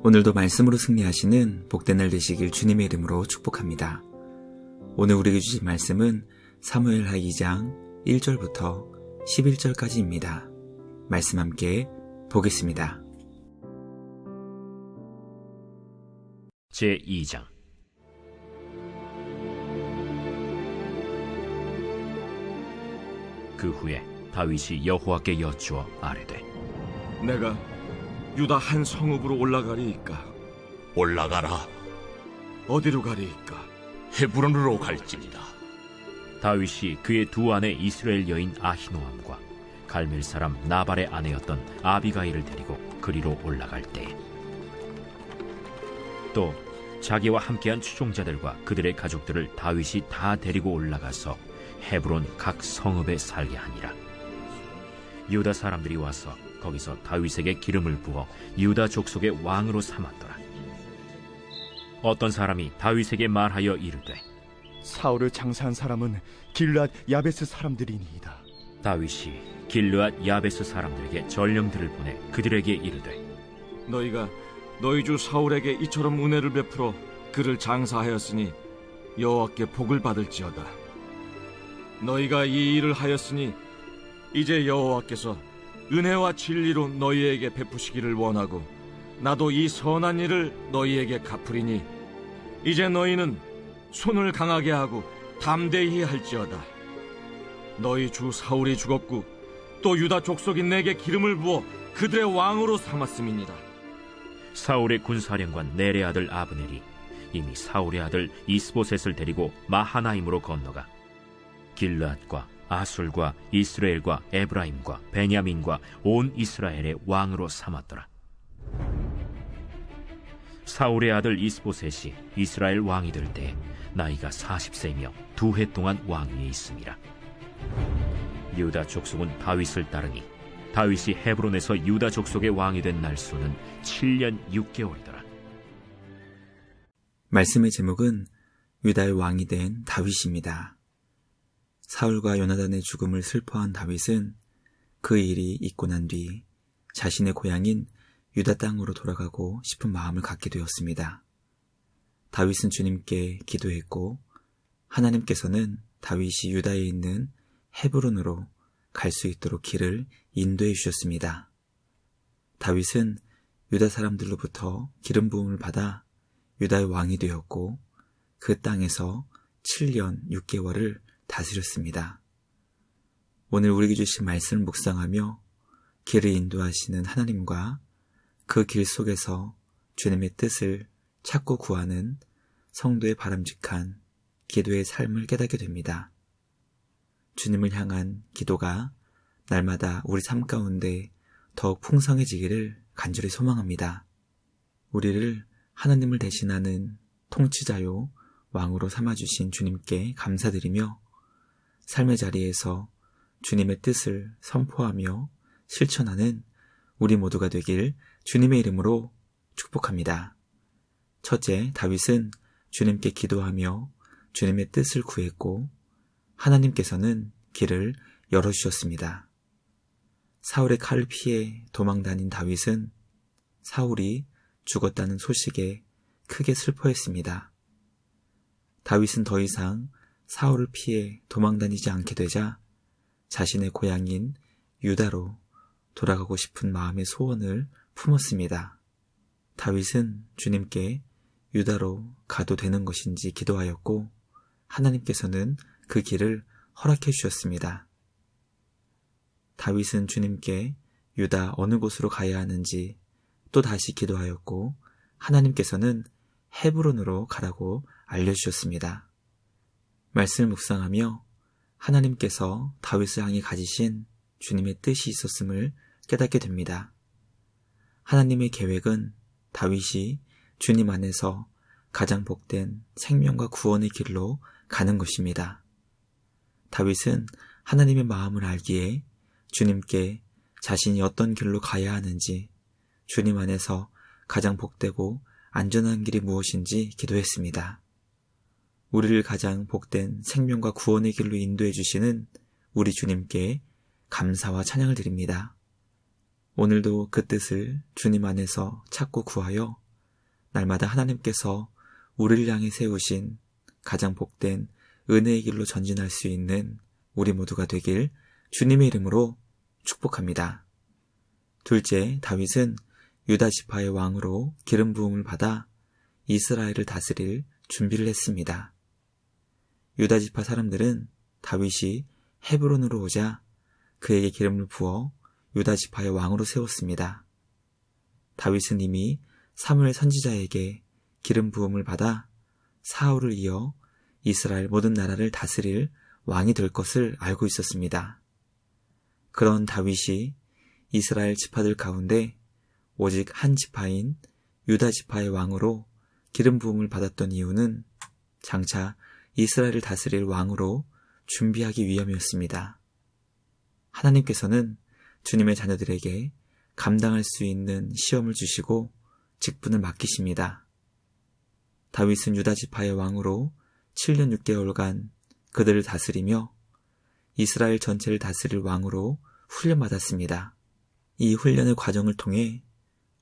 오늘도 말씀으로 승리하시는 복된 날 되시길 주님의 이름으로 축복합니다. 오늘 우리에게 주신 말씀은 사무엘하 2장 1절부터 11절까지입니다. 말씀 함께 보겠습니다. 제2장. 그 후에 다윗이 여호와께 여쭈어 아뢰되, 내가 유다 한 성읍으로 올라가리이까? 올라가라. 어디로 가리이까? 헤브론으로 갈지니라. 다윗이 그의 두 아내 이스라엘 여인 아히노암과 갈멜 사람 나발의 아내였던 아비가일을 데리고 그리로 올라갈 때에 또 자기와 함께한 추종자들과 그들의 가족들을 다윗이 다 데리고 올라가서 헤브론 각 성읍에 살게 하니라. 유다 사람들이 와서 거기서 다윗에게 기름을 부어 유다 족속의 왕으로 삼았더라. 어떤 사람이 다윗에게 말하여 이르되, 사울을 장사한 사람은 길르앗 야베스 사람들이니이다. 다윗이 길르앗 야베스 사람들에게 전령들을 보내 그들에게 이르되, 너희가 너희 주 사울에게 이처럼 은혜를 베풀어 그를 장사하였으니 여호와께 복을 받을지어다. 너희가 이 일을 하였으니 이제 여호와께서 은혜와 진리로 너희에게 베푸시기를 원하고 나도 이 선한 일을 너희에게 갚으리니 이제 너희는 손을 강하게 하고 담대히 할지어다. 너희 주 사울이 죽었고 또 유다 족속이 내게 기름을 부어 그들의 왕으로 삼았음이니라. 사울의 군사령관 넬의 아들 아브넬이 이미 사울의 아들 이스보셋을 데리고 마하나임으로 건너가 길르앗과 아술과 이스라엘과 에브라임과 베냐민과 온 이스라엘의 왕으로 삼았더라. 사울의 아들 이스보셋이 이스라엘 왕이 될 때 나이가 40세이며 2해 동안 왕위에 있음이라. 유다 족속은 다윗을 따르니 다윗이 헤브론에서 유다 족속의 왕이 된 날수는 7년 6개월이더라. 말씀의 제목은 유다의 왕이 된 다윗입니다. 사울과 요나단의 죽음을 슬퍼한 다윗은 그 일이 있고 난 뒤 자신의 고향인 유다 땅으로 돌아가고 싶은 마음을 갖게 되었습니다. 다윗은 주님께 기도했고 하나님께서는 다윗이 유다에 있는 헤브론으로 갈 수 있도록 길을 인도해 주셨습니다. 다윗은 유다 사람들로부터 기름 부음을 받아 유다의 왕이 되었고 그 땅에서 7년 6개월을 다스렸습니다. 오늘 우리에게 주신 말씀을 묵상하며 길을 인도하시는 하나님과 그 길 속에서 주님의 뜻을 찾고 구하는 성도의 바람직한 기도의 삶을 깨닫게 됩니다. 주님을 향한 기도가 날마다 우리 삶 가운데 더욱 풍성해지기를 간절히 소망합니다. 우리를 하나님을 대신하는 통치자요 왕으로 삼아주신 주님께 감사드리며 삶의 자리에서 주님의 뜻을 선포하며 실천하는 우리 모두가 되길 주님의 이름으로 축복합니다. 첫째, 다윗은 주님께 기도하며 주님의 뜻을 구했고 하나님께서는 길을 열어주셨습니다. 사울의 칼을 피해 도망다닌 다윗은 사울이 죽었다는 소식에 크게 슬퍼했습니다. 다윗은 더 이상 사울을 피해 도망다니지 않게 되자 자신의 고향인 유다로 돌아가고 싶은 마음의 소원을 품었습니다. 다윗은 주님께 유다로 가도 되는 것인지 기도하였고 하나님께서는 그 길을 허락해 주셨습니다. 다윗은 주님께 유다 어느 곳으로 가야 하는지 또 다시 기도하였고 하나님께서는 헤브론으로 가라고 알려주셨습니다. 말씀을 묵상하며 하나님께서 다윗을 향해 가지신 주님의 뜻이 있었음을 깨닫게 됩니다. 하나님의 계획은 다윗이 주님 안에서 가장 복된 생명과 구원의 길로 가는 것입니다. 다윗은 하나님의 마음을 알기에 주님께 자신이 어떤 길로 가야 하는지, 주님 안에서 가장 복되고 안전한 길이 무엇인지 기도했습니다. 우리를 가장 복된 생명과 구원의 길로 인도해 주시는 우리 주님께 감사와 찬양을 드립니다. 오늘도 그 뜻을 주님 안에서 찾고 구하여 날마다 하나님께서 우리를 향해 세우신 가장 복된 은혜의 길로 전진할 수 있는 우리 모두가 되길 주님의 이름으로 축복합니다. 둘째, 다윗은 유다 지파의 왕으로 기름 부음을 받아 이스라엘을 다스릴 준비를 했습니다. 유다 지파 사람들은 다윗이 헤브론으로 오자 그에게 기름을 부어 유다 지파의 왕으로 세웠습니다. 다윗은 이미 사무엘 선지자에게 기름 부음을 받아 사울을 이어 이스라엘 모든 나라를 다스릴 왕이 될 것을 알고 있었습니다. 그런 다윗이 이스라엘 지파들 가운데 오직 한 지파인 유다 지파의 왕으로 기름 부음을 받았던 이유는 장차 이스라엘을 다스릴 왕으로 준비하기 위함이었습니다. 하나님께서는 주님의 자녀들에게 감당할 수 있는 시험을 주시고 직분을 맡기십니다. 다윗은 유다 지파의 왕으로 7년 6개월간 그들을 다스리며 이스라엘 전체를 다스릴 왕으로 훈련받았습니다. 이 훈련의 과정을 통해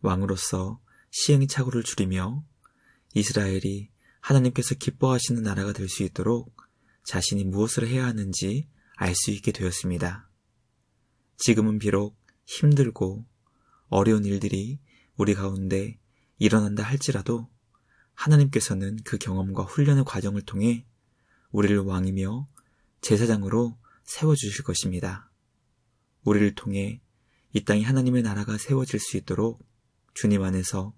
왕으로서 시행착오를 줄이며 이스라엘이 하나님께서 기뻐하시는 나라가 될 수 있도록 자신이 무엇을 해야 하는지 알 수 있게 되었습니다. 지금은 비록 힘들고 어려운 일들이 우리 가운데 일어난다 할지라도 하나님께서는 그 경험과 훈련의 과정을 통해 우리를 왕이며 제사장으로 세워주실 것입니다. 우리를 통해 이 땅에 하나님의 나라가 세워질 수 있도록 주님 안에서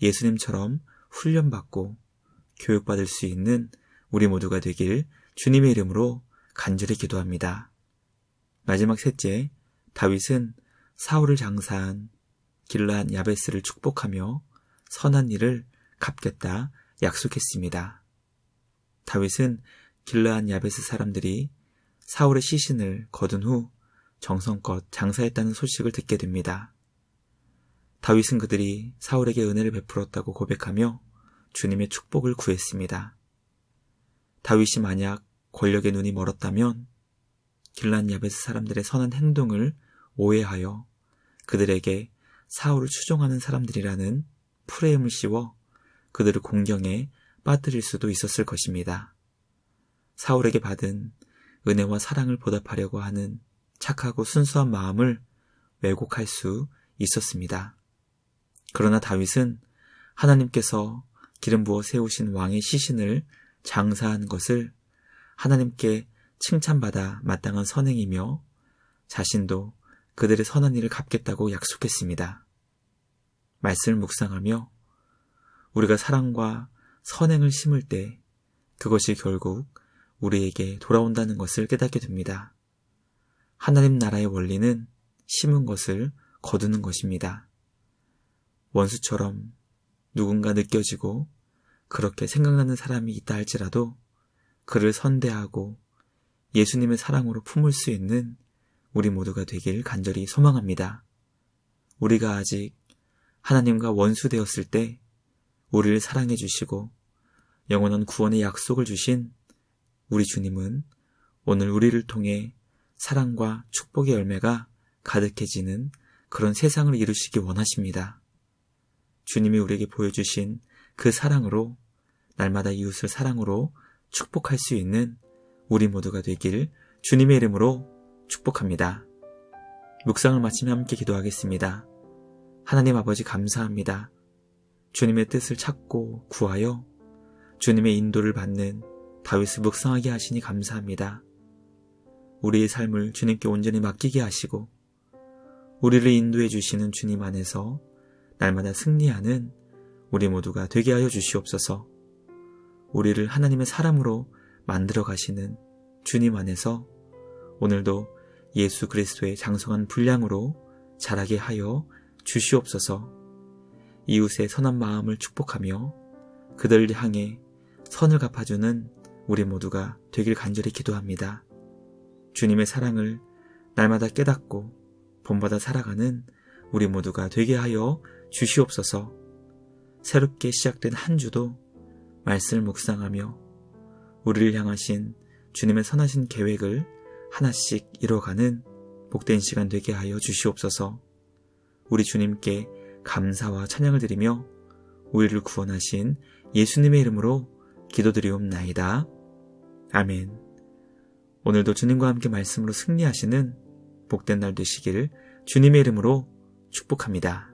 예수님처럼 훈련받고 교육받을 수 있는 우리 모두가 되길 주님의 이름으로 간절히 기도합니다. 마지막 셋째, 다윗은 사울을 장사한 길르앗 야베스를 축복하며 선한 일을 갚겠다 약속했습니다. 다윗은 길르앗 야베스 사람들이 사울의 시신을 거둔 후 정성껏 장사했다는 소식을 듣게 됩니다. 다윗은 그들이 사울에게 은혜를 베풀었다고 고백하며 주님의 축복을 구했습니다. 다윗이 만약 권력의 눈이 멀었다면 길르앗 야베스 사람들의 선한 행동을 오해하여 그들에게 사울을 추종하는 사람들이라는 프레임을 씌워 그들을 공경에 빠뜨릴 수도 있었을 것입니다. 사울에게 받은 은혜와 사랑을 보답하려고 하는 착하고 순수한 마음을 왜곡할 수 있었습니다. 그러나 다윗은 하나님께서 기름 부어 세우신 왕의 시신을 장사한 것을 하나님께 칭찬받아 마땅한 선행이며 자신도 그들의 선한 일을 갚겠다고 약속했습니다. 말씀을 묵상하며 우리가 사랑과 선행을 심을 때 그것이 결국 우리에게 돌아온다는 것을 깨닫게 됩니다. 하나님 나라의 원리는 심은 것을 거두는 것입니다. 원수처럼 누군가 느껴지고 그렇게 생각나는 사람이 있다 할지라도 그를 선대하고 예수님의 사랑으로 품을 수 있는 우리 모두가 되길 간절히 소망합니다. 우리가 아직 하나님과 원수되었을 때 우리를 사랑해 주시고 영원한 구원의 약속을 주신 우리 주님은 오늘 우리를 통해 사랑과 축복의 열매가 가득해지는 그런 세상을 이루시기 원하십니다. 주님이 우리에게 보여주신 그 사랑으로 날마다 이웃을 사랑으로 축복할 수 있는 우리 모두가 되길 주님의 이름으로 축복합니다. 묵상을 마치며 함께 기도하겠습니다. 하나님 아버지 감사합니다. 주님의 뜻을 찾고 구하여 주님의 인도를 받는 다윗을 묵상하게 하시니 감사합니다. 우리의 삶을 주님께 온전히 맡기게 하시고 우리를 인도해 주시는 주님 안에서 날마다 승리하는 우리 모두가 되게 하여 주시옵소서. 우리를 하나님의 사람으로 만들어 가시는 주님 안에서 오늘도 예수 그리스도의 장성한 분량으로 자라게 하여 주시옵소서. 이웃의 선한 마음을 축복하며 그들을 향해 선을 갚아주는 우리 모두가 되길 간절히 기도합니다. 주님의 사랑을 날마다 깨닫고 본받아 살아가는 우리 모두가 되게 하여 주시옵소서. 새롭게 시작된 한 주도 말씀을 묵상하며 우리를 향하신 주님의 선하신 계획을 하나씩 이뤄가는 복된 시간 되게 하여 주시옵소서. 우리 주님께 감사와 찬양을 드리며 우리를 구원하신 예수님의 이름으로 기도드리옵나이다. 아멘. 오늘도 주님과 함께 말씀으로 승리하시는 복된 날 되시기를 주님의 이름으로 축복합니다.